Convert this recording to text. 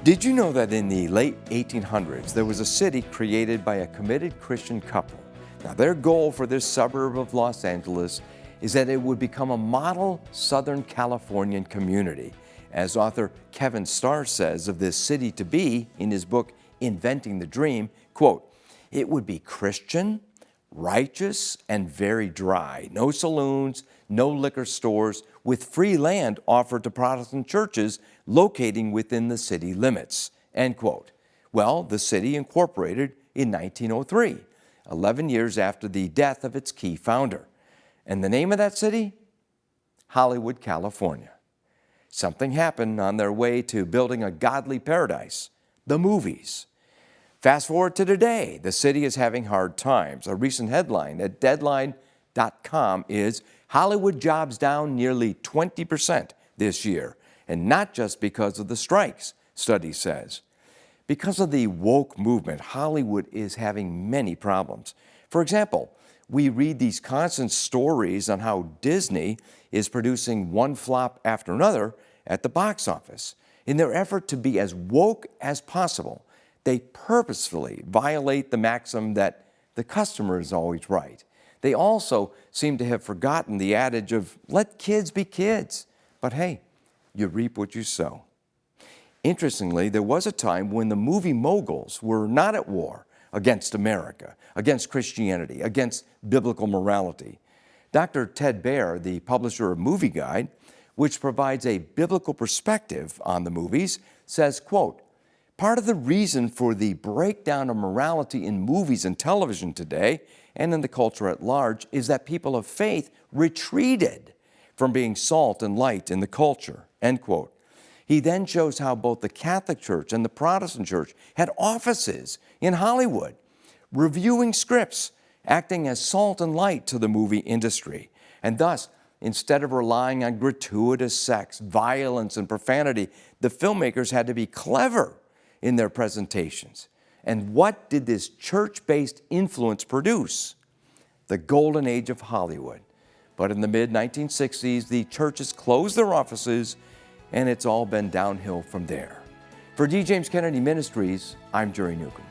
Did you know that in the late 1800s, there was a city created by a committed Christian couple? Now, their goal for this suburb of Los Angeles is that it would become a model Southern Californian community. As author Kevin Starr says of this city to be in his book, Inventing the Dream, quote, "It would be Christian, righteous, and very dry. No saloons, no liquor stores, with free land offered to Protestant churches locating within the city limits," end quote. Well, the city incorporated in 1903, 11 years after the death of its key founder. And the name of that city? Hollywood, California. Something happened on their way to building a godly paradise, the movies. Fast forward to today, the city is having hard times. A recent headline at Deadline.com is Hollywood jobs down nearly 20% this year, and not just because of the strikes, study says. Because of the woke movement, Hollywood is having many problems. For example, we read these constant stories on how Disney is producing one flop after another at the box office. In their effort to be as woke as possible, they purposefully violate the maxim that the customer is always right. They also seem to have forgotten the adage of let kids be kids. But hey, you reap what you sow. Interestingly, there was a time when the movie moguls were not at war against America, against Christianity, against biblical morality. Dr. Ted Baer, the publisher of Movie Guide, which provides a biblical perspective on the movies, says, quote, "Part of the reason for the breakdown of morality in movies and television today and in the culture at large is that people of faith retreated from being salt and light in the culture," end quote. He then shows how both the Catholic Church and the Protestant Church had offices in Hollywood, reviewing scripts, acting as salt and light to the movie industry. And thus, instead of relying on gratuitous sex, violence, and profanity, the filmmakers had to be clever in their presentations. And what did this church-based influence produce? The golden age of Hollywood. But in the mid-1960s, the churches closed their offices, and it's all been downhill from there. For D. James Kennedy Ministries, I'm Jerry Newcombe.